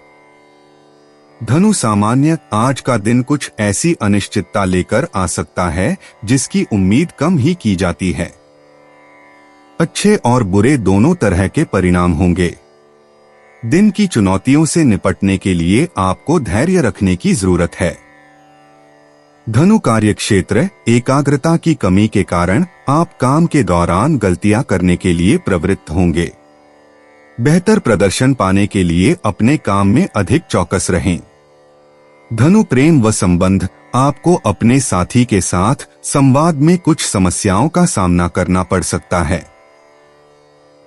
धनु सामान्य, आज का दिन कुछ ऐसी अनिश्चितता लेकर आ सकता है जिसकी उम्मीद कम ही की जाती है। अच्छे और बुरे दोनों तरह के परिणाम होंगे। दिन की चुनौतियों से निपटने के लिए आपको धैर्य रखने की जरूरत है। धनु कार्यक्षेत्र, एकाग्रता की कमी के कारण आप काम के दौरान गलतियां करने के लिए प्रवृत्त होंगे। बेहतर प्रदर्शन पाने के लिए अपने काम में अधिक चौकस रहें। धनु प्रेम व संबंध, आपको अपने साथी के साथ संवाद में कुछ समस्याओं का सामना करना पड़ सकता है।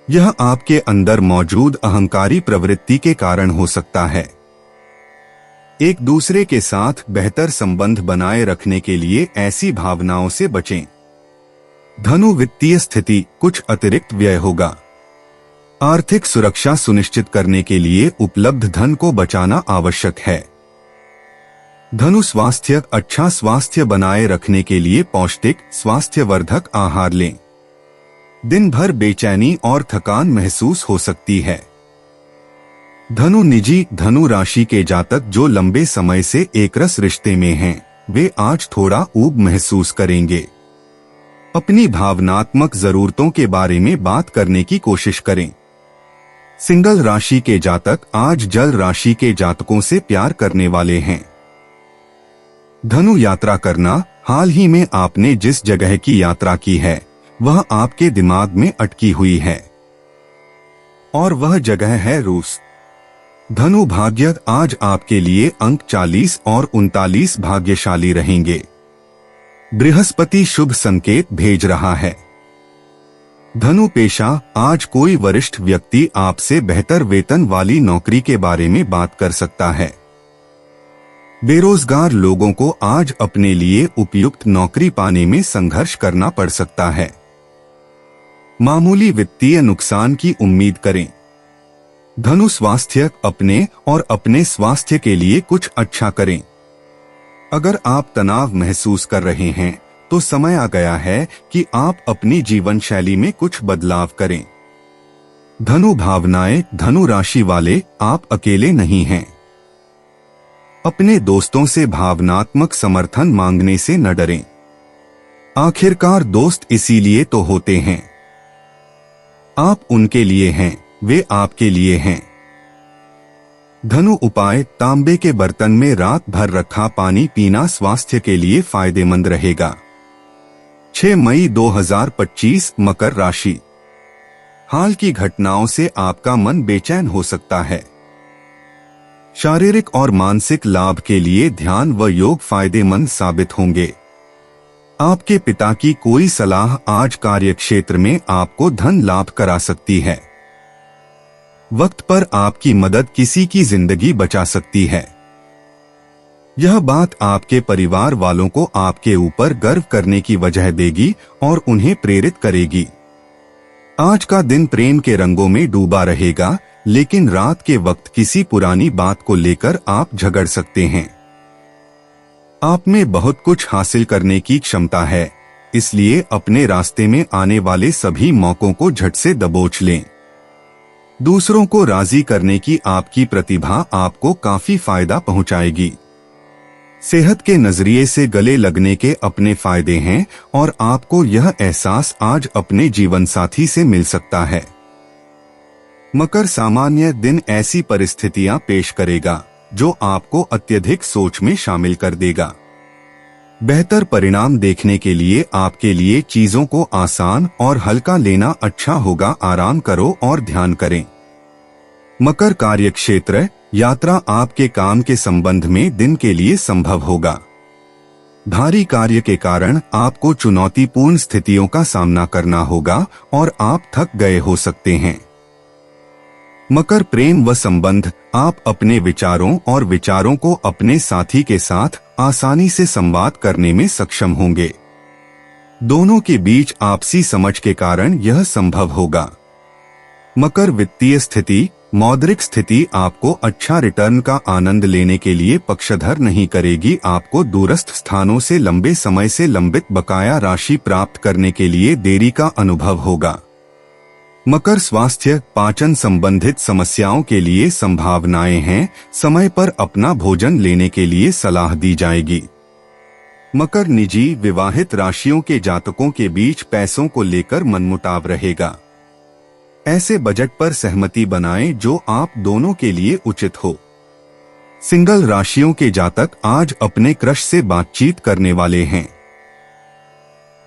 यह आपके अंदर मौजूद अहंकारी प्रवृत्ति के कारण हो सकता है। एक दूसरे के साथ बेहतर संबंध बनाए रखने के लिए ऐसी भावनाओं से बचें। धनु वित्तीय स्थिति, कुछ अतिरिक्त व्यय होगा। आर्थिक सुरक्षा सुनिश्चित करने के लिए उपलब्ध धन को बचाना आवश्यक है। धनु स्वास्थ्य, अच्छा स्वास्थ्य बनाए रखने के लिए पौष्टिक स्वास्थ्यवर्धक आहार लें। दिन भर बेचैनी और थकान महसूस हो सकती है। धनु निजी, धनु राशि के जातक जो लंबे समय से एकरस रिश्ते में हैं, वे आज थोड़ा ऊब महसूस करेंगे। अपनी भावनात्मक जरूरतों के बारे में बात करने की कोशिश करें। सिंगल राशि के जातक आज जल राशि के जातकों से प्यार करने वाले हैं। धनु यात्रा करना, हाल ही में आपने जिस जगह की यात्रा की है वह आपके दिमाग में अटकी हुई है और वह जगह है रूस। धनु भाग्य आज आपके लिए अंक 40 और 39 भाग्यशाली रहेंगे। बृहस्पति शुभ संकेत भेज रहा है। धनु पेशा आज कोई वरिष्ठ व्यक्ति आपसे बेहतर वेतन वाली नौकरी के बारे में बात कर सकता है। बेरोजगार लोगों को आज अपने लिए उपयुक्त नौकरी पाने में संघर्ष करना पड़ सकता है। मामूली वित्तीय नुकसान की उम्मीद करें। धनु स्वास्थ्य अपने और अपने स्वास्थ्य के लिए कुछ अच्छा करें। अगर आप तनाव महसूस कर रहे हैं तो समय आ गया है कि आप अपनी जीवन शैली में कुछ बदलाव करें। धनु भावनाएं धनु राशि वाले आप अकेले नहीं हैं। अपने दोस्तों से भावनात्मक समर्थन मांगने से न डरें। आखिरकार दोस्त इसीलिए तो होते हैं। आप उनके लिए हैं, वे आपके लिए हैं। धनु उपाय तांबे के बर्तन में रात भर रखा पानी पीना स्वास्थ्य के लिए फायदेमंद रहेगा। 6 मई 2025 मकर राशि। हाल की घटनाओं से आपका मन बेचैन हो सकता है। शारीरिक और मानसिक लाभ के लिए ध्यान व योग फायदेमंद साबित होंगे। आपके पिता की कोई सलाह आज कार्यक्षेत्र में आपको धन लाभ करा सकती है। वक्त पर आपकी मदद किसी की जिंदगी बचा सकती है। यह बात आपके परिवार वालों को आपके ऊपर गर्व करने की वजह देगी और उन्हें प्रेरित करेगी। आज का दिन प्रेम के रंगों में डूबा रहेगा, लेकिन रात के वक्त किसी पुरानी बात को लेकर आप झगड़ सकते हैं। आप में बहुत कुछ हासिल करने की क्षमता है, इसलिए अपने रास्ते में आने वाले सभी मौकों को झट से दबोच लें। दूसरों को राजी करने की आपकी प्रतिभा आपको काफी फायदा पहुंचाएगी। सेहत के नजरिए से गले लगने के अपने फायदे हैं और आपको यह एहसास आज अपने जीवन साथी से मिल सकता है। मकर सामान्य दिन ऐसी परिस्थितियां पेश करेगा जो आपको अत्यधिक सोच में शामिल कर देगा। बेहतर परिणाम देखने के लिए आपके लिए चीजों को आसान और हल्का लेना अच्छा होगा। आराम करो और ध्यान करें। मकर कार्यक्षेत्र यात्रा आपके काम के संबंध में दिन के लिए संभव होगा। भारी कार्य के कारण आपको चुनौतीपूर्ण स्थितियों का सामना करना होगा और आप थक गए हो सकते हैं। मकर प्रेम व संबंध आप अपने विचारों और विचारों को अपने साथी के साथ आसानी से संवाद करने में सक्षम होंगे। दोनों के बीच आपसी समझ के कारण यह संभव होगा। मकर वित्तीय स्थिति मौद्रिक स्थिति आपको अच्छा रिटर्न का आनंद लेने के लिए पक्षधर नहीं करेगी। आपको दूरस्थ स्थानों से लंबे समय से लंबित बकाया राशि प्राप्त करने के लिए देरी का अनुभव होगा। मकर स्वास्थ्य पाचन संबंधित समस्याओं के लिए संभावनाएं हैं। समय पर अपना भोजन लेने के लिए सलाह दी जाएगी। मकर निजी विवाहित राशियों के जातकों के बीच पैसों को लेकर मनमुटाव रहेगा। ऐसे बजट पर सहमति बनाएं जो आप दोनों के लिए उचित हो। सिंगल राशियों के जातक आज अपने क्रश से बातचीत करने वाले हैं।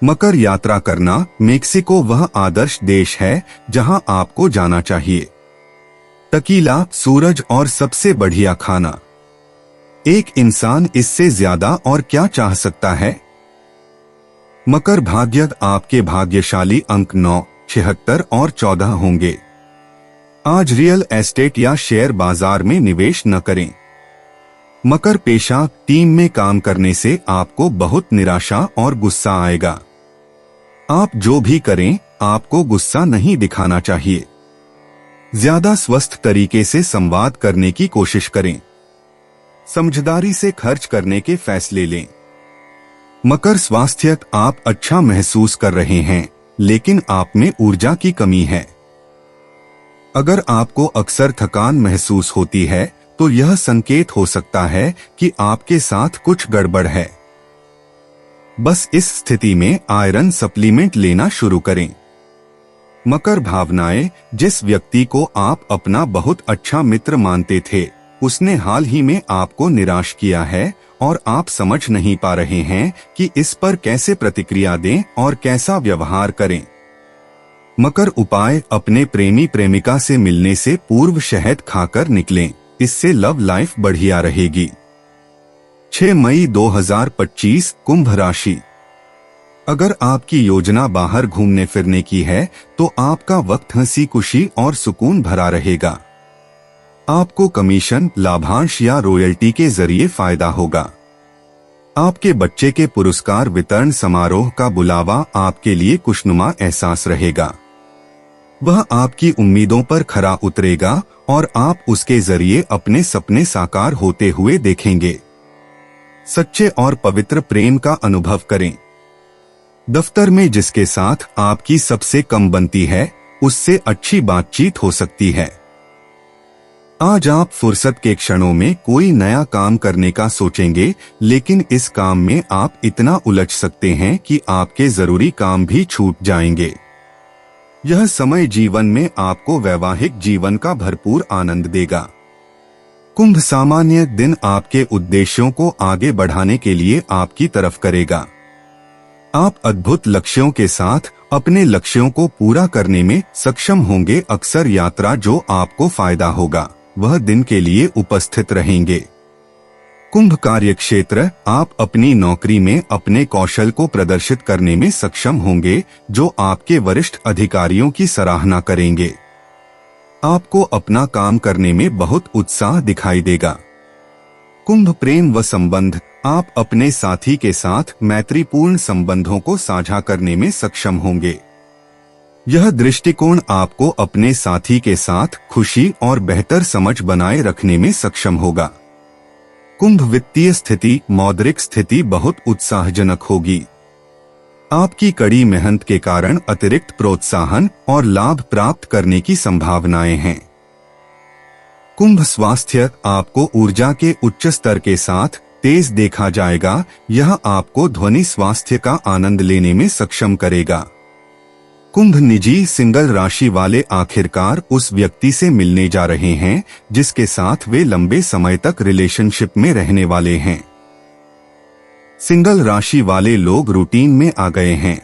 मकर यात्रा करना मेक्सिको वह आदर्श देश है जहां आपको जाना चाहिए। टकीला सूरज और सबसे बढ़िया खाना। एक इंसान इससे ज्यादा और क्या चाह सकता है। मकर भाग्य आपके भाग्यशाली अंक 9, 76 और 14 होंगे। आज रियल एस्टेट या शेयर बाजार में निवेश न करें। मकर पेशा टीम में काम करने से आपको बहुत निराशा और गुस्सा आएगा। आप जो भी करें आपको गुस्सा नहीं दिखाना चाहिए। ज्यादा स्वस्थ तरीके से संवाद करने की कोशिश करें। समझदारी से खर्च करने के फैसले लें। मकर स्वास्थ्य आप अच्छा महसूस कर रहे हैं, लेकिन आप में ऊर्जा की कमी है। अगर आपको अक्सर थकान महसूस होती है तो यह संकेत हो सकता है कि आपके साथ कुछ गड़बड़ है। बस इस स्थिति में आयरन सप्लीमेंट लेना शुरू करें। मकर भावनाएं जिस व्यक्ति को आप अपना बहुत अच्छा मित्र मानते थे उसने हाल ही में आपको निराश किया है और आप समझ नहीं पा रहे हैं कि इस पर कैसे प्रतिक्रिया दें और कैसा व्यवहार करें। मकर उपाय अपने प्रेमी प्रेमिका से मिलने से पूर्व शहद खाकर निकलें। इससे लव लाइफ बढ़िया रहेगी। 6 मई 2025 कुंभ राशि। अगर आपकी योजना बाहर घूमने फिरने की है तो आपका वक्त हंसी खुशी और सुकून भरा रहेगा। आपको कमीशन, लाभांश या रॉयल्टी के जरिए फायदा होगा। आपके बच्चे के पुरस्कार वितरण समारोह का बुलावा आपके लिए खुशनुमा एहसास रहेगा। वह आपकी उम्मीदों पर खरा उतरेगा और आप उसके जरिए अपने सपने साकार होते हुए देखेंगे। सच्चे और पवित्र प्रेम का अनुभव करें। दफ्तर में जिसके साथ आपकी सबसे कम बनती है उससे अच्छी बातचीत हो सकती है। आज आप फुर्सत के क्षणों में कोई नया काम करने का सोचेंगे, लेकिन इस काम में आप इतना उलझ सकते हैं कि आपके जरूरी काम भी छूट जाएंगे। यह समय जीवन में आपको वैवाहिक जीवन का भरपूर आनंद देगा। कुंभ सामान्य दिन आपके उद्देश्यों को आगे बढ़ाने के लिए आपकी तरफ करेगा। आप अद्भुत लक्ष्यों के साथ अपने लक्ष्यों को पूरा करने में सक्षम होंगे। अक्सर यात्रा जो आपको फायदा होगा वह दिन के लिए उपस्थित रहेंगे। कुंभ कार्यक्षेत्र, आप अपनी नौकरी में अपने कौशल को प्रदर्शित करने में सक्षम होंगे जो आपके वरिष्ठ अधिकारियों की सराहना करेंगे। आपको अपना काम करने में बहुत उत्साह दिखाई देगा। कुंभ प्रेम व संबंध, आप अपने साथी के साथ मैत्रीपूर्ण संबंधों को साझा करने में सक्षम होंगे। यह दृष्टिकोण आपको अपने साथी के साथ खुशी और बेहतर समझ बनाए रखने में सक्षम होगा। कुंभ वित्तीय स्थिति, मौद्रिक स्थिति बहुत उत्साहजनक होगी। आपकी कड़ी मेहनत के कारण अतिरिक्त प्रोत्साहन और लाभ प्राप्त करने की संभावनाएं हैं। कुंभ स्वास्थ्य, आपको ऊर्जा के उच्च स्तर के साथ तेज देखा जाएगा। यह आपको ध्वनि स्वास्थ्य का आनंद लेने में सक्षम करेगा। कुंभ निजी, सिंगल राशि वाले आखिरकार उस व्यक्ति से मिलने जा रहे हैं जिसके साथ वे लंबे समय तक रिलेशनशिप में रहने वाले हैं। सिंगल राशि वाले लोग रूटीन में आ गए हैं।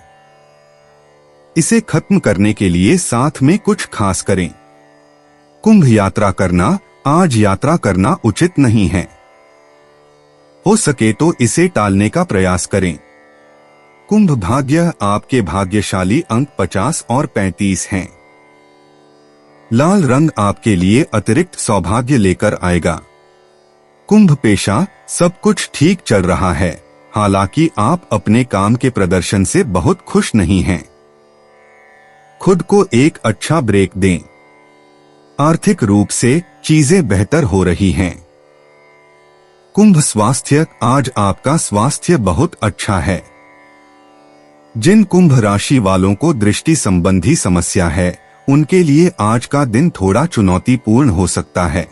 इसे खत्म करने के लिए साथ में कुछ खास करें। कुंभ यात्रा करना, आज यात्रा करना उचित नहीं है। हो सके तो इसे टालने का प्रयास करें। कुंभ भाग्य, आपके भाग्यशाली अंक 50 और 35 हैं। लाल रंग आपके लिए अतिरिक्त सौभाग्य लेकर आएगा। कुंभ पेशा, सब कुछ ठीक चल रहा है, हालांकि आप अपने काम के प्रदर्शन से बहुत खुश नहीं हैं। खुद को एक अच्छा ब्रेक दें। आर्थिक रूप से चीजें बेहतर हो रही हैं। कुंभ स्वास्थ्य, आज आपका स्वास्थ्य बहुत अच्छा है। जिन कुंभ राशि वालों को दृष्टि संबंधी समस्या है उनके लिए आज का दिन थोड़ा चुनौतीपूर्ण हो सकता है।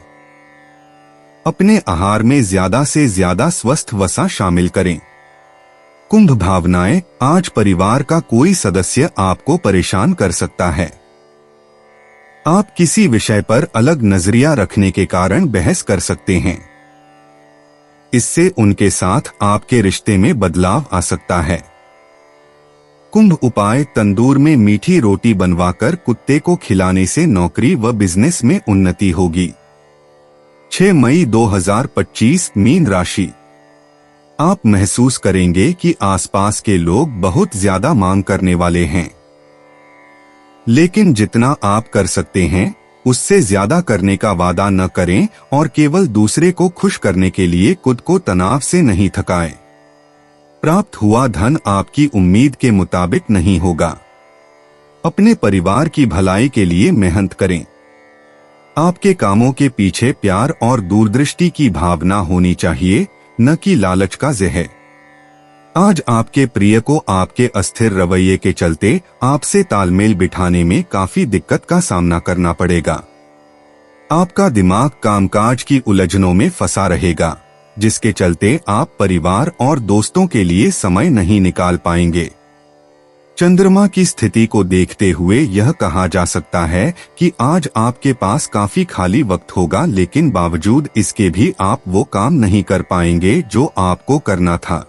अपने आहार में ज्यादा से ज्यादा स्वस्थ वसा शामिल करें। कुंभ भावनाएं, आज परिवार का कोई सदस्य आपको परेशान कर सकता है। आप किसी विषय पर अलग नजरिया रखने के कारण बहस कर सकते हैं। इससे उनके साथ आपके रिश्ते में बदलाव आ सकता है। कुंभ उपाय, तंदूर में मीठी रोटी बनवाकर कुत्ते को खिलाने से नौकरी व बिजनेस में उन्नति होगी। 6 मई 2025 मीन राशि। आप महसूस करेंगे कि आसपास के लोग बहुत ज्यादा मांग करने वाले हैं, लेकिन जितना आप कर सकते हैं उससे ज्यादा करने का वादा न करें और केवल दूसरे को खुश करने के लिए खुद को तनाव से नहीं थकाएं। प्राप्त हुआ धन आपकी उम्मीद के मुताबिक नहीं होगा। अपने परिवार की भलाई के लिए मेहनत करें। आपके कामों के पीछे प्यार और दूरदृष्टि की भावना होनी चाहिए, न कि लालच का जहर। आज आपके प्रिय को आपके अस्थिर रवैये के चलते आपसे तालमेल बिठाने में काफी दिक्कत का सामना करना पड़ेगा। आपका दिमाग कामकाज की उलझनों में फंसा रहेगा, जिसके चलते आप परिवार और दोस्तों के लिए समय नहीं निकाल पाएंगे। चंद्रमा की स्थिति को देखते हुए यह कहा जा सकता है कि आज आपके पास काफी खाली वक्त होगा, लेकिन बावजूद इसके भी आप वो काम नहीं कर पाएंगे जो आपको करना था।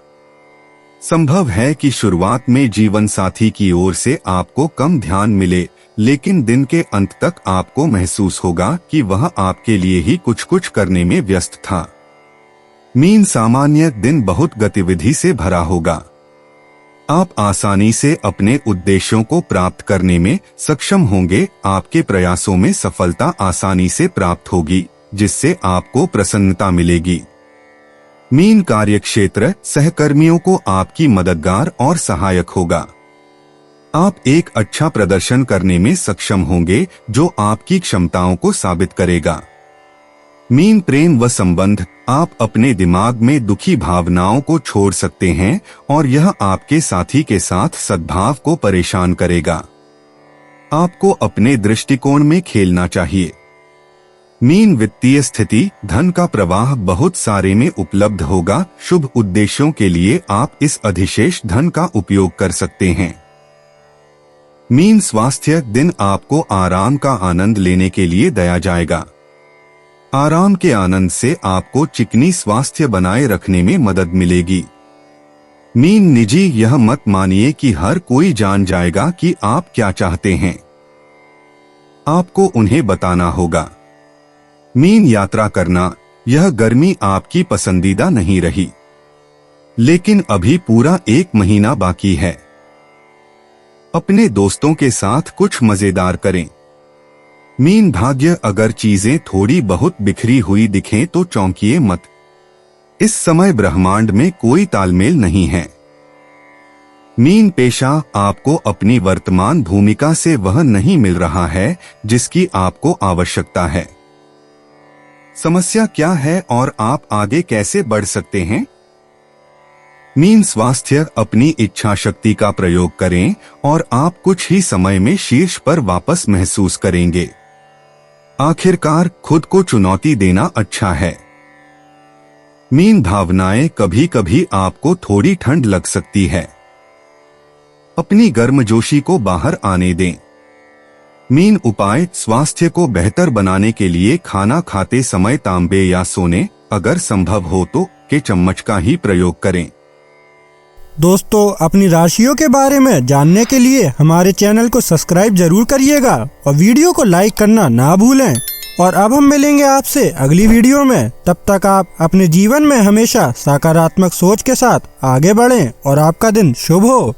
संभव है कि शुरुआत में जीवन साथी की ओर से आपको कम ध्यान मिले, लेकिन दिन के अंत तक आपको महसूस होगा कि वह आपके लिए ही कुछ कुछ करने में व्यस्त था। मीन सामान्य दिन बहुत गतिविधि से भरा होगा। आप आसानी से अपने उद्देश्यों को प्राप्त करने में सक्षम होंगे। आपके प्रयासों में सफलता आसानी से प्राप्त होगी, जिससे आपको प्रसन्नता मिलेगी। मीन कार्यक्षेत्र सहकर्मियों को आपकी मददगार और सहायक होगा। आप एक अच्छा प्रदर्शन करने में सक्षम होंगे, जो आपकी क्षमताओं को साबित करेगा। मीन प्रेम व संबंध, आप अपने दिमाग में दुखी भावनाओं को छोड़ सकते हैं और यह आपके साथी के साथ सद्भाव को परेशान करेगा। आपको अपने दृष्टिकोण में खेलना चाहिए। मीन वित्तीय स्थिति, धन का प्रवाह बहुत सारे में उपलब्ध होगा। शुभ उद्देश्यों के लिए आप इस अधिशेष धन का उपयोग कर सकते हैं। मीन स्वास्थ्य, दिन आपको आराम का आनंद लेने के लिए दिया जाएगा। आराम के आनंद से आपको चिकनी स्वास्थ्य बनाए रखने में मदद मिलेगी। मीन निजी, यह मत मानिए कि हर कोई जान जाएगा कि आप क्या चाहते हैं। आपको उन्हें बताना होगा। मीन यात्रा करना, यह गर्मी आपकी पसंदीदा नहीं रही, लेकिन अभी पूरा 1 महीना बाकी है। अपने दोस्तों के साथ कुछ मजेदार करें। मीन भाग्य, अगर चीजें थोड़ी बहुत बिखरी हुई दिखें तो चौंकिए मत। इस समय ब्रह्मांड में कोई तालमेल नहीं है। मीन पेशा, आपको अपनी वर्तमान भूमिका से वह नहीं मिल रहा है जिसकी आपको आवश्यकता है। समस्या क्या है और आप आगे कैसे बढ़ सकते हैं? मीन स्वास्थ्य, अपनी इच्छा शक्ति का प्रयोग करें और आप कुछ ही समय में शीर्ष पर वापस महसूस करेंगे। आखिरकार खुद को चुनौती देना अच्छा है। मीन भावनाएं, कभी कभी आपको थोड़ी ठंड लग सकती है। अपनी गर्मजोशी को बाहर आने दें। मीन उपाय, स्वास्थ्य को बेहतर बनाने के लिए खाना खाते समय तांबे या सोने, अगर संभव हो तो, के चम्मच का ही प्रयोग करें। दोस्तों, अपनी राशियों के बारे में जानने के लिए हमारे चैनल को सब्सक्राइब जरूर करिएगा और वीडियो को लाइक करना ना भूलें। और अब हम मिलेंगे आपसे अगली वीडियो में। तब तक आप अपने जीवन में हमेशा सकारात्मक सोच के साथ आगे बढ़ें और आपका दिन शुभ हो।